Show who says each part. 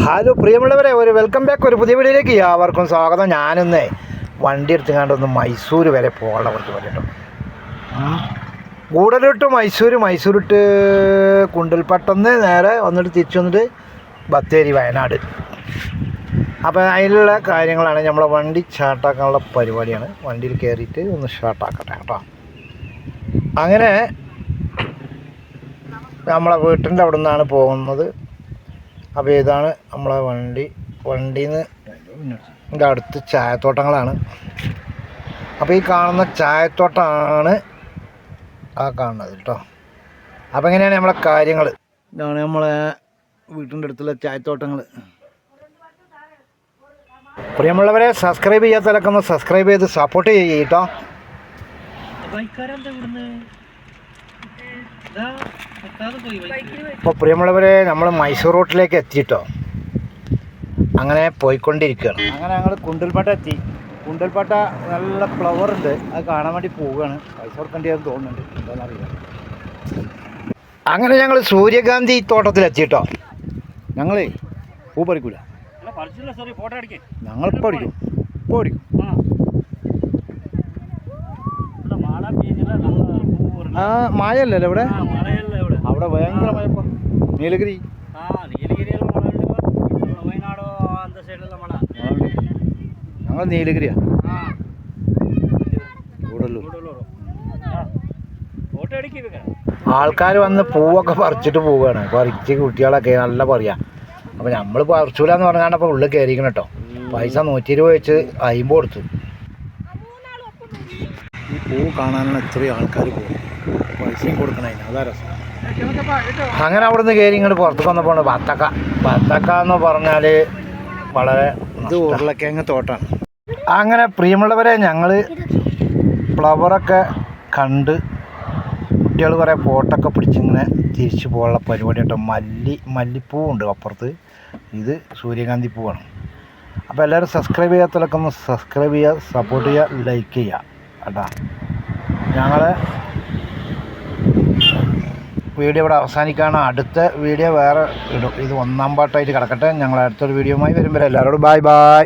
Speaker 1: Hello പ്രിയമുള്ളവരെ, ഒരു welcome back, ഒരു പുതിയ വീഡിയോയിലേക്ക് എല്ലാവർക്കും സ്വാഗതം. ഞാനിന്ന് വണ്ടി എടുത്തുകൊണ്ടൊന്ന് മൈസൂർ വരെ പോകാനുള്ള കുറച്ച് പറഞ്ഞിട്ടോ. ഗൂഡലൂട്ട് മൈസൂരിട്ട് കുണ്ടൽപ്പട്ടന്ന് നേരെ വന്നിട്ട് തിരിച്ചു വന്നിട്ട് ബത്തേരി വയനാട്. അപ്പോൾ അതിലുള്ള കാര്യങ്ങളാണ്. നമ്മളെ വണ്ടി സ്റ്റാർട്ടാക്കാനുള്ള പരിപാടിയാണ്. വണ്ടിയിൽ കയറിയിട്ട് ഒന്ന് സ്റ്റാർട്ടാക്കട്ടെ കേട്ടോ. അങ്ങനെ നമ്മളെ വീട്ടിൻ്റെ അവിടെ നിന്നാണ് പോകുന്നത്. അപ്പോൾ ഇതാണ് നമ്മളെ വണ്ടിയിൽ നിന്ന് ഇതിൻ്റെ അടുത്ത് ചായത്തോട്ടങ്ങളാണ്. അപ്പോൾ ഈ കാണുന്ന ചായത്തോട്ടമാണ് ആ കാണുന്നത് കേട്ടോ. അപ്പോൾ എങ്ങനെയാണ് നമ്മളെ കാര്യങ്ങൾ. ഇതാണ് നമ്മളെ വീട്ടിൻ്റെ അടുത്തുള്ള ചായത്തോട്ടങ്ങൾ. പ്രിയമുള്ളവരെ, സബ്സ്ക്രൈബ് ചെയ്യാത്തവരൊക്കെ ഒന്ന് സബ്സ്ക്രൈബ് ചെയ്ത് സപ്പോർട്ട് ചെയ്യുക കേട്ടോ. അപ്പോൾ പ്രിയമുള്ളവരെ, നമ്മൾ മൈസൂർ റോട്ടിലേക്ക് എത്തിയിട്ടോ. അങ്ങനെ പോയിക്കൊണ്ടിരിക്കുകയാണ്. അങ്ങനെ ഞങ്ങൾ കുണ്ടൽപ്പട്ട എത്തി. കുണ്ടൽപ്പട്ട നല്ല ഫ്ലവർ ഉണ്ട്, അത് കാണാൻ വേണ്ടി പോവുകയാണ്. പൈസ കൊടുക്കേണ്ടതെന്ന് തോന്നുന്നുണ്ട്, എന്താണെന്നറിയില്ല. അങ്ങനെ ഞങ്ങൾ സൂര്യകാന്തി തോട്ടത്തിലെത്തിയിട്ടോ. ഞങ്ങൾ പൂ പറിക്കൂല, ഞങ്ങളിപ്പോൾ അടിക്കും. ഇപ്പോൾ അടിക്കും. ആ മഴയല്ലല്ലോ ഇവിടെ. അവിടെ ഭയങ്കര മഴ. നീലഗിരി ഞങ്ങൾ നീലഗിരിയാ. ആൾക്കാർ വന്ന് പൂവൊക്കെ പറിച്ചിട്ട് പോവുകയാണ്. പറിച്ച് കുട്ടികളൊക്കെ നല്ല പറയാ. അപ്പോൾ നമ്മൾ പറിച്ചൂലെന്ന് പറഞ്ഞാണ്ടപ്പോൾ ഉള്ളിൽ കയറിക്കണം കേട്ടോ. പൈസ 120 വെച്ച് 50 കൊടുത്തു. ഈ പൂ കാണാനുള്ള ഇത്രയും ആൾക്കാർ പോകും, പൈസയും കൊടുക്കണേ, അതാ രസം. അങ്ങനെ അവിടെ നിന്ന് കയറി ഇങ്ങോട്ട് പുറത്തേക്ക് വന്നപ്പോൾ ബത്തക്ക എന്ന് പറഞ്ഞാൽ വളരെ ഇത് ഉരുളക്കിഴങ്ങ് തോട്ടാണ്. അങ്ങനെ പ്രിയമുള്ളവരെ, ഞങ്ങൾ ഫ്ലവറൊക്കെ കണ്ട് കുട്ടികൾ കുറേ ഫോട്ടോക്കെ പിടിച്ചിങ്ങനെ തിരിച്ചു പോകാനുള്ള പരിപാടി കേട്ടോ. മല്ലിപ്പൂവുണ്ട് അപ്പുറത്ത്, ഇത് സൂര്യകാന്തി പൂവാണ്. അപ്പോൾ എല്ലാവരും സബ്സ്ക്രൈബ് ചെയ്യാത്തവരൊക്കെ ഒന്ന് സബ്സ്ക്രൈബ് ചെയ്യുക, സപ്പോർട്ട് ചെയ്യുക, ലൈക്ക് ചെയ്യുക കേട്ടോ. ഞങ്ങൾ വീഡിയോ ഇവിടെ അവസാനിക്കുകയാണ്. അടുത്ത വീഡിയോ വേറെ ഇടും. ഇത് 1ാം പാർട്ടായിട്ട് കിടക്കട്ടെ. ഞങ്ങൾ അടുത്തൊരു വീഡിയോയുമായി വരുമ്പോൾ എല്ലാവരോടും ബൈ.